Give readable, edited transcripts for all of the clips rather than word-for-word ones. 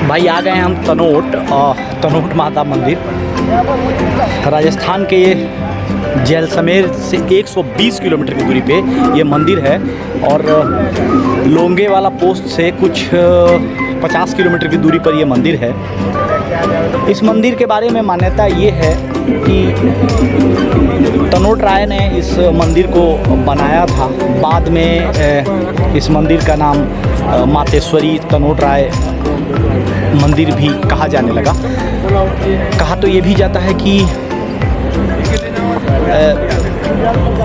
भाई आ गए हैं हम तनोट माता मंदिर। राजस्थान के जैसलमेर से 120 किलोमीटर की दूरी पे ये मंदिर है और लोंगेवाला पोस्ट से कुछ 50 किलोमीटर की दूरी पर ये मंदिर है। इस मंदिर के बारे में मान्यता ये है कि तनोट राय ने इस मंदिर को बनाया था। बाद में इस मंदिर का नाम मातेश्वरी तनोट राय मंदिर भी कहा जाने लगा। कहा तो ये भी जाता है कि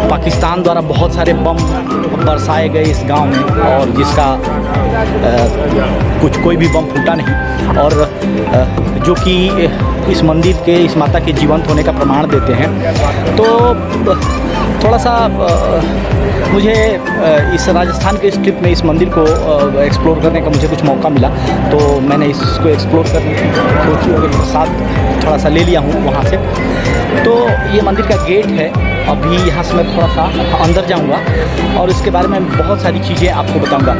पाकिस्तान द्वारा बहुत सारे बम बरसाए गए इस गांव में और जिसका कोई भी बम फूटा नहीं, और जो कि इस मंदिर के, इस माता के जीवंत होने का प्रमाण देते हैं। तो थोड़ा सा मुझे इस राजस्थान के इस ट्रिप में इस मंदिर को एक्सप्लोर करने का मुझे कुछ मौका मिला, तो मैंने इसको एक्सप्लोर करने की सोची और साथ थोड़ा सा ले लिया हूँ वहाँ से। तो ये मंदिर का गेट है। अभी यहाँ से मैं थोड़ा सा अंदर जाऊँगा और इसके बारे में बहुत सारी चीज़ें आपको बताऊँगा।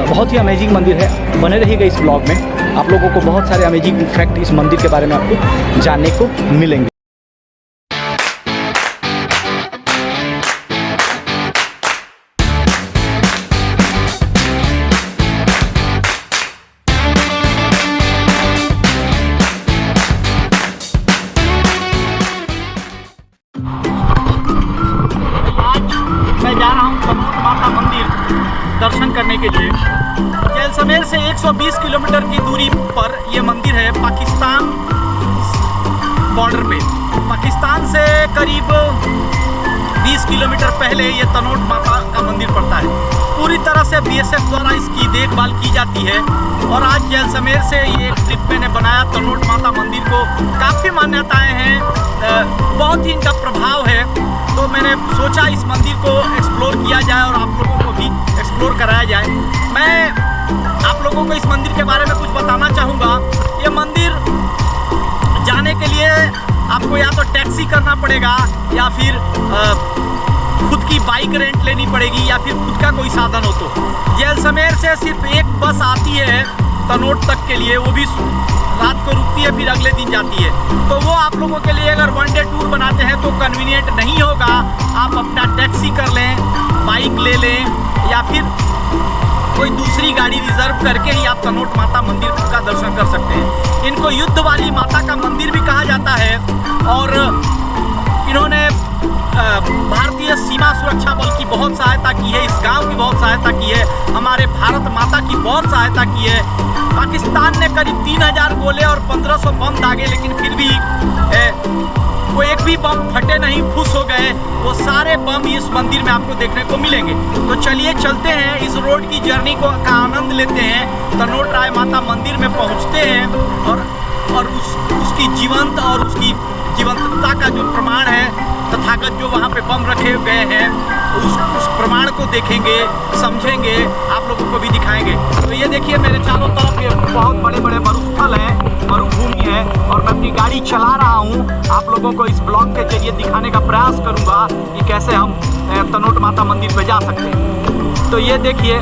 बहुत ही अमेजिंग मंदिर है। बने रहिएगा इस ब्लॉग में, आप लोगों को बहुत सारे अमेजिंग फैक्ट इस मंदिर के बारे में आपको जानने को मिलेंगे। मैं जा रहा हूँ तनोट माता मंदिर दर्शन करने के लिए। जैसलमेर से 120 किलोमीटर की दूरी पर यह मंदिर है, पाकिस्तान बॉर्डर पे। पाकिस्तान से करीब 20 किलोमीटर पहले ये तनोट माता का मंदिर पड़ता है। पूरी तरह से BSF द्वारा इसकी देखभाल की जाती है और आज जैसलमेर से ये एक ट्रिप मैंने बनाया तनोट माता मंदिर को। काफ़ी मान्यताएं हैं, बहुत ही इनका प्रभाव है, तो मैंने सोचा इस मंदिर को एक्सप्लोर किया जाए और आप लोगों को भी एक्सप्लोर कराया जाए। मैं आप लोगों को इस मंदिर के बारे में कुछ बताना चाहूँगा। ये मंदिर जाने के लिए आपको या तो टैक्सी करना पड़ेगा या फिर खुद की बाइक रेंट लेनी पड़ेगी या फिर खुद का कोई साधन हो। तो जैसलमेर से सिर्फ एक बस आती है तनोट तक के लिए, वो भी रात को रुकती है, फिर अगले दिन जाती है। तो वो आप लोगों के लिए अगर वन डे टूर बनाते हैं तो कन्वीनियंट नहीं होगा। आप अपना टैक्सी कर लें, बाइक ले लें या फिर कोई दूसरी गाड़ी रिजर्व करके ही आप तनोट माता मंदिर का दर्शन कर सकते हैं। इनको युद्ध वाली माता का मंदिर भी कहा जाता है और इन्होंने भारतीय सीमा सुरक्षा बल की बहुत सहायता की है, इस गांव की बहुत सहायता की है, हमारे भारत माता की बहुत सहायता की है। पाकिस्तान ने करीब 3000 गोले और 1500 बम दागे, लेकिन फिर भी वो एक भी बम फटे नहीं, फुस हो गए। वो सारे बम इस मंदिर में आपको देखने को मिलेंगे। तो चलिए चलते हैं, इस रोड की जर्नी का आनंद लेते हैं, तनोट राय माता मंदिर में पहुंचते हैं और उसकी जीवंत और उसकी जीवंतता का जो प्रमाण है, तथागत जो वहाँ पे बम रखे गए हैं, उस प्रमाण को देखेंगे, समझेंगे, आप लोगों को भी दिखाएंगे। तो ये देखिए मेरे चारों तरफ ये बहुत बड़े बड़े मरुस्थल हैं, मरुभूमि है और मैं अपनी गाड़ी चला रहा हूँ। आप लोगों को इस ब्लॉग के जरिए दिखाने का प्रयास करूँगा कि कैसे हम तनोट माता मंदिर पे जा सकते हैं। तो ये देखिए,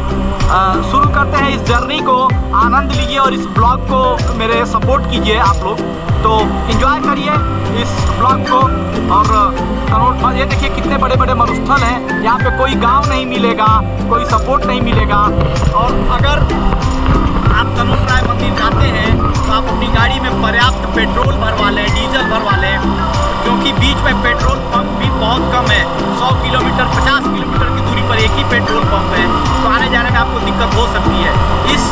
शुरू करते हैं इस जर्नी को। आनंद लीजिए और इस ब्लॉग को मेरे सपोर्ट कीजिए आप लोग, तो एंजॉय करिए इस ब्लॉग को। और तनोट, ये देखिए कितने बड़े बड़े मरुस्थल हैं, यहाँ पे कोई गांव नहीं मिलेगा, कोई सपोर्ट नहीं मिलेगा। और अगर आप तनोट राय मंदिर जाते हैं तो आप अपनी गाड़ी में पर्याप्त पेट्रोल भरवा लें, डीजल भरवा लें, क्योंकि बीच में पेट्रोल पंप भी बहुत कम है। 100 किलोमीटर 50 किलोमीटर की दूरी पर एक ही पेट्रोल पंप है, तो आने जाने में आपको दिक्कत हो सकती है। इस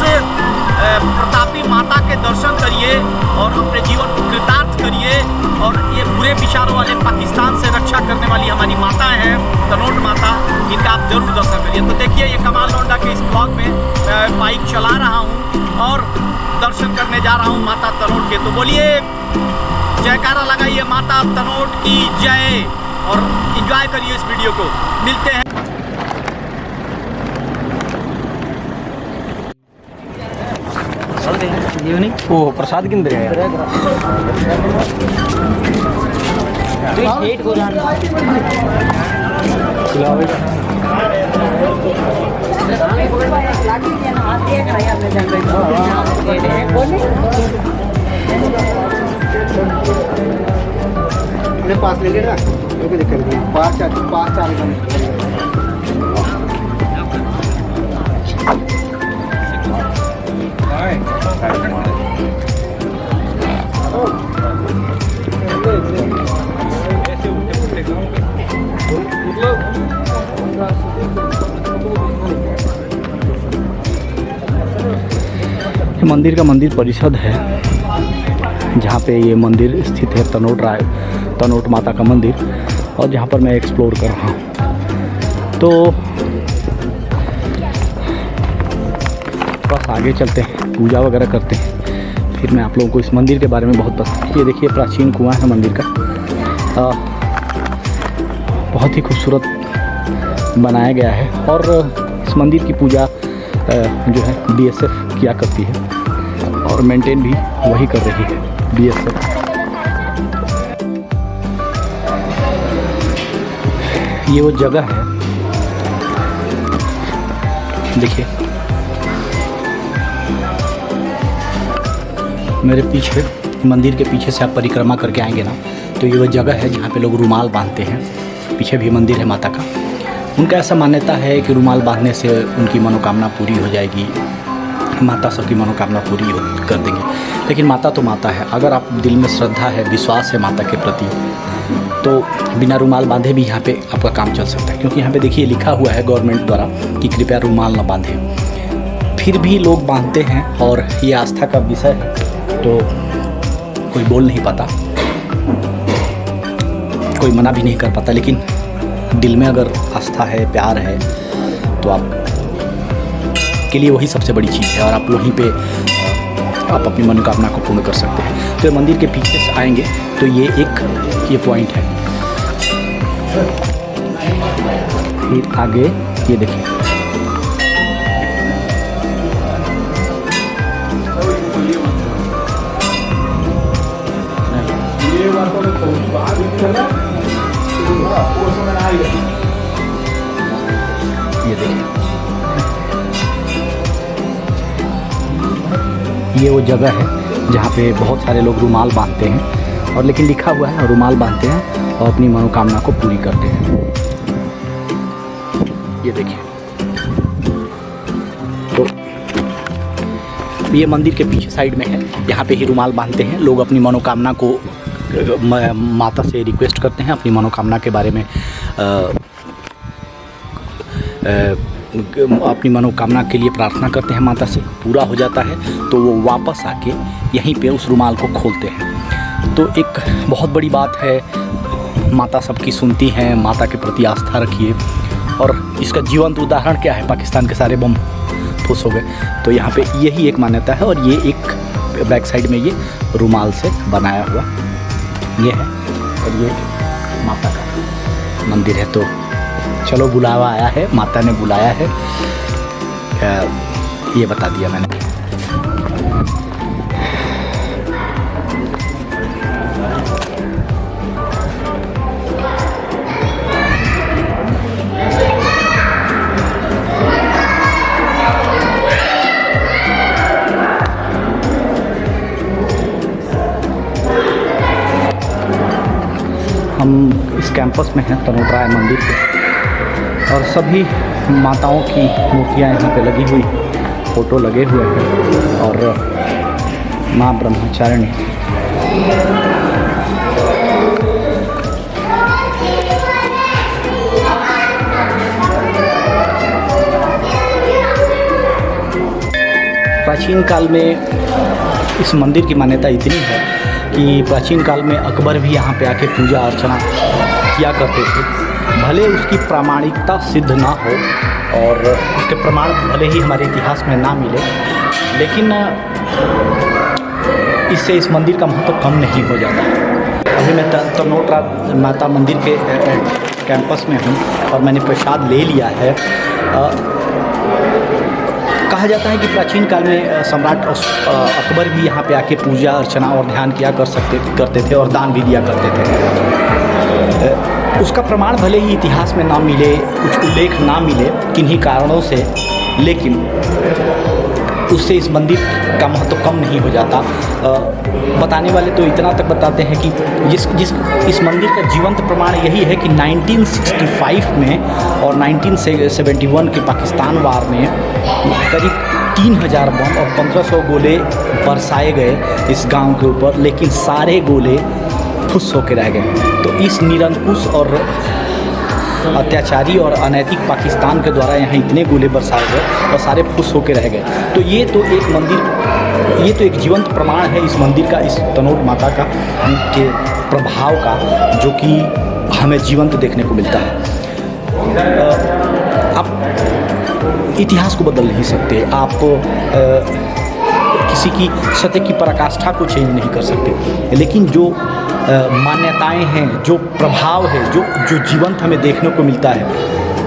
प्रतापी माता के दर्शन करिए और अपने जीवन को कृतार्थ करिए। और ये बुरे विचारों वाले पाकिस्तान से रक्षा करने वाली हमारी माता हैं तनोट माता, इनका आप जरूर दर्शन करिए। तो देखिए ये कमाल लौंडा के इस ब्लॉग में बाइक चला रहा हूँ और दर्शन करने जा रहा हूँ माता तनोट के। तो बोलिए जयकारा लगाइए माता तनोट की जय और एंजॉय करिए इस वीडियो को। मिलते हैं। वो प्रसाद किंदर है पास ले लेना, कोई दिक्कत नहीं। पाँच चार मंदिर का मंदिर परिषद है जहाँ पे ये मंदिर स्थित है, तनोट माता का मंदिर, और जहाँ पर मैं एक्सप्लोर कर रहा हूँ। तो बस आगे चलते हैं, पूजा वगैरह करते हैं, फिर मैं आप लोगों को इस मंदिर के बारे में बहुत पसंद। ये देखिए प्राचीन कुआं है मंदिर का, बहुत ही खूबसूरत बनाया गया है। और इस मंदिर की पूजा जो है BSF किया करती है और मेंटेन भी वही कर रही है, BSF। ये वो जगह है, देखिए मेरे पीछे, मंदिर के पीछे से आप परिक्रमा करके आएंगे ना, तो ये वो जगह है जहाँ पे लोग रुमाल बांधते हैं। पीछे भी मंदिर है माता का। उनका ऐसा मान्यता है कि रुमाल बांधने से उनकी मनोकामना पूरी हो जाएगी, माता सबकी मनोकामना पूरी कर देंगे। लेकिन माता तो माता है, अगर आप दिल में श्रद्धा है, विश्वास है माता के प्रति, तो बिना रुमाल बांधे भी यहाँ पे आपका काम चल सकता है। क्योंकि यहाँ पे देखिए लिखा हुआ है गवर्नमेंट द्वारा कि कृपया रुमाल न बांधें, फिर भी लोग बांधते हैं। और ये आस्था का विषय है, तो कोई बोल नहीं पाता, कोई मना भी नहीं कर पाता। लेकिन दिल में अगर आस्था है, प्यार है, तो आप के लिए वही सबसे बड़ी चीज़ है, और आप वहीं पे आप अपनी मनोकामना को पूर्ण कर सकते हैं। तो मंदिर के पीछे से आएंगे तो ये पॉइंट है। फिर आगे ये देखिए, ये देखिए, ये वो जगह है जहाँ पे बहुत सारे लोग रुमाल बांधते हैं, और लेकिन लिखा हुआ है रुमाल बांधते हैं और अपनी मनोकामना को पूरी करते हैं। ये देखिए, तो ये मंदिर के पीछे साइड में है, यहाँ पे ही रुमाल बांधते हैं लोग, अपनी मनोकामना को माता से रिक्वेस्ट करते हैं, अपनी मनोकामना के बारे में अपनी मनोकामना के लिए प्रार्थना करते हैं, माता से पूरा हो जाता है तो वो वापस आके यहीं पे उस रुमाल को खोलते हैं। तो एक बहुत बड़ी बात है, माता सबकी सुनती हैं, माता के प्रति आस्था रखिए। और इसका जीवंत उदाहरण क्या है, पाकिस्तान के सारे बम फुस हो गए, तो यहाँ पे यही एक मान्यता है। और ये एक बैक साइड में ये रुमाल से बनाया हुआ ये है, और ये माता का मंदिर है। तो चलो, बुलावा आया है, माता ने बुलाया है, ये बता दिया मैंने। हम इस कैंपस में हैं, तनोट राय मंदिर के, और सभी माताओं की मूर्तियाँ यहाँ पे लगी हुई, फ़ोटो लगे हुए हैं, और माँ ब्रह्मचारिणी। प्राचीन काल में इस मंदिर की मान्यता इतनी है कि प्राचीन काल में अकबर भी यहाँ पे आके पूजा अर्चना किया करते थे। भले उसकी प्रामाणिकता सिद्ध ना हो और उसके प्रमाण भले ही हमारे इतिहास में ना मिले, लेकिन इससे इस मंदिर का महत्व कम नहीं हो जाता। अभी मैं तनोट माता मंदिर के कैंपस में हूँ और मैंने प्रसाद ले लिया है। कहा जाता है कि प्राचीन काल में सम्राट अकबर भी यहाँ पे आके पूजा अर्चना और ध्यान किया करते थे और दान भी दिया करते थे। उसका प्रमाण भले ही इतिहास में ना मिले, कुछ उल्लेख ना मिले किन्हीं कारणों से, लेकिन उससे इस मंदिर का महत्व कम नहीं हो जाता। बताने वाले तो इतना तक बताते हैं कि इस मंदिर का जीवंत प्रमाण यही है कि 1965 में और 1971 के पाकिस्तान वार में करीब 3000 बम और 1500 गोले बरसाए गए इस गांव के ऊपर, लेकिन सारे गोले फुस होकर रह गए। तो इस निरंकुश और अत्याचारी और अनैतिक पाकिस्तान के द्वारा यहाँ इतने गोले बरसाए गए और सारे फुस होकर रह गए। तो ये तो एक जीवंत प्रमाण है इस मंदिर का, इस तनोट माता का के प्रभाव का, जो कि हमें जीवंत देखने को मिलता है। आप इतिहास को बदल नहीं सकते, आप किसी की सत्य की पराकाष्ठा को चेंज नहीं कर सकते, लेकिन जो मान्यताएं हैं, जो प्रभाव है, जो जीवंत हमें देखने को मिलता है,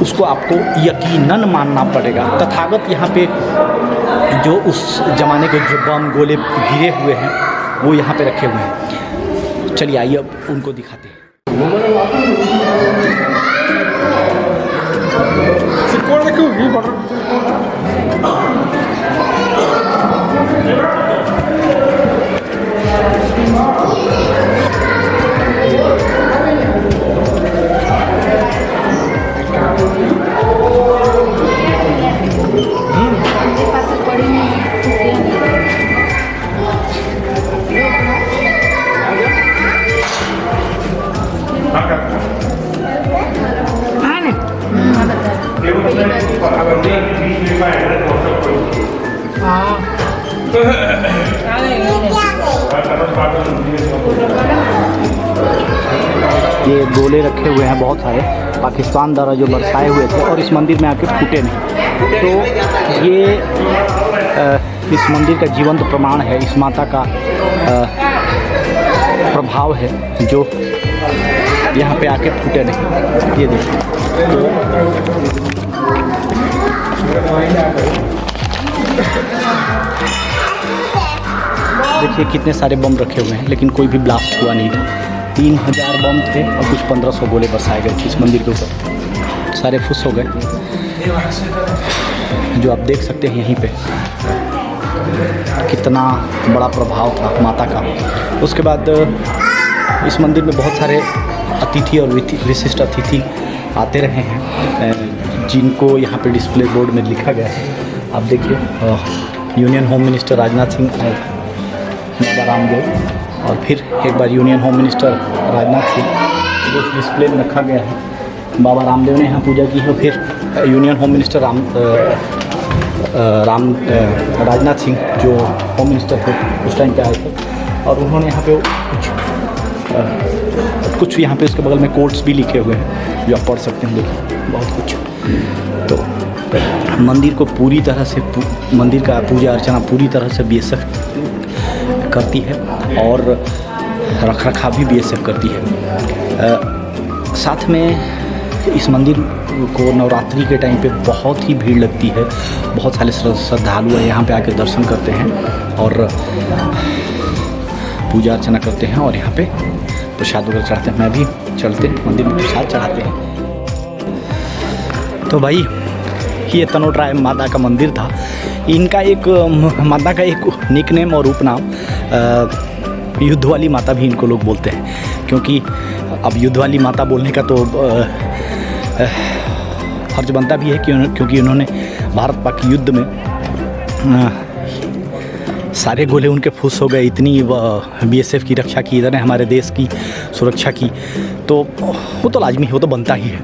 उसको आपको यकीनन मानना पड़ेगा। तथागत यहाँ पे जो उस ज़माने के जो बम गोले गिरे हुए हैं वो यहाँ पे रखे हुए हैं। चलिए आइए अब उनको दिखाते हैं। ये गोले रखे हुए हैं बहुत सारे पाकिस्तान द्वारा जो बरसाए हुए थे और इस मंदिर में आके फूटे नहीं। तो ये इस मंदिर का जीवंत प्रमाण है, इस माता का प्रभाव है जो यहाँ पे आके फूटे नहीं। ये देखिए कितने सारे बम रखे हुए हैं, लेकिन कोई भी ब्लास्ट हुआ नहीं था। 3000 बम थे और कुछ 1500 गोले बरसाए गए थे इस मंदिर के ऊपर, सारे फुस हो गए, जो आप देख सकते हैं यहीं पे कितना बड़ा प्रभाव था माता का। उसके बाद इस मंदिर में बहुत सारे अतिथि और विशिष्ट अतिथि आते रहे हैं, जिनको यहाँ पे डिस्प्ले बोर्ड में लिखा गया है। आप देखिए union home minister Rajnath Singh और बाबा रामदेव, और फिर एक बार union home minister Rajnath Singh जो उस डिस्प्ले में रखा गया है। बाबा रामदेव ने यहाँ पूजा की है, फिर union home minister Rajnath Singh जो होम मिनिस्टर थे उस टाइम पे आए थे, और उन्होंने यहाँ पे कुछ यहाँ पे उसके बगल में कोट्स भी लिखे हुए हैं जो आप पढ़ सकते हैं, देखिए बहुत कुछ। तो मंदिर को पूरी तरह से मंदिर का पूजा अर्चना पूरी तरह से बीएसएफ करती है और रखरखाव भी बीएसएफ करती है। साथ में इस मंदिर को नवरात्रि के टाइम पे बहुत ही भीड़ लगती है, बहुत सारे श्रद्धालु यहाँ पे आकर दर्शन करते हैं और पूजा अर्चना करते हैं और यहाँ पे प्रसाद वगैरह चढ़ाते हैं। मैं भी चलते हैं मंदिर में प्रसाद चढ़ाते हैं। तो भाई ये तनोट राय माता का मंदिर था। इनका एक माता का एक निक नेम और उपनाम युद्ध वाली माता भी इनको लोग बोलते हैं, क्योंकि अब युद्ध वाली माता बोलने का तो फर्ज बनता भी है क्योंकि उन्होंने भारत पाक युद्ध में सारे गोले उनके फुस हो गए, इतनी बीएसएफ की रक्षा की, इधर ने हमारे देश की सुरक्षा की, तो वो तो लाजमी है, वो तो बनता ही है।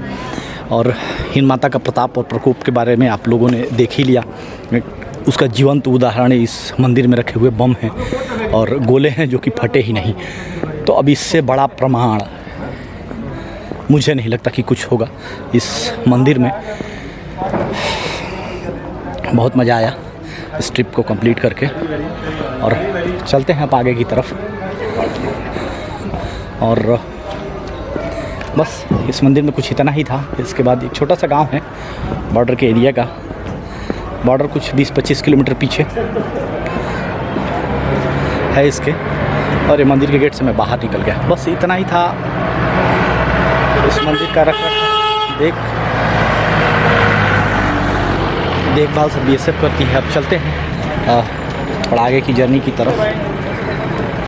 और हिंद माता का प्रताप और प्रकोप के बारे में आप लोगों ने देख ही लिया, उसका जीवंत उदाहरण इस मंदिर में रखे हुए बम हैं और गोले हैं जो कि फटे ही नहीं। तो अब इससे बड़ा प्रमाण मुझे नहीं लगता कि कुछ होगा इस मंदिर में। बहुत मज़ा आया इस ट्रिप को कंप्लीट करके, और चलते हैं अब आगे की तरफ। और बस इस मंदिर में कुछ इतना ही था। इसके बाद एक छोटा सा गांव है बॉर्डर के एरिया का, बॉर्डर कुछ 20-25 किलोमीटर पीछे है इसके, और ये मंदिर के गेट से मैं बाहर निकल गया। बस इतना ही था इस मंदिर का देखभाल सब बीएसएफ करती है। अब चलते हैं और आगे की जर्नी की तरफ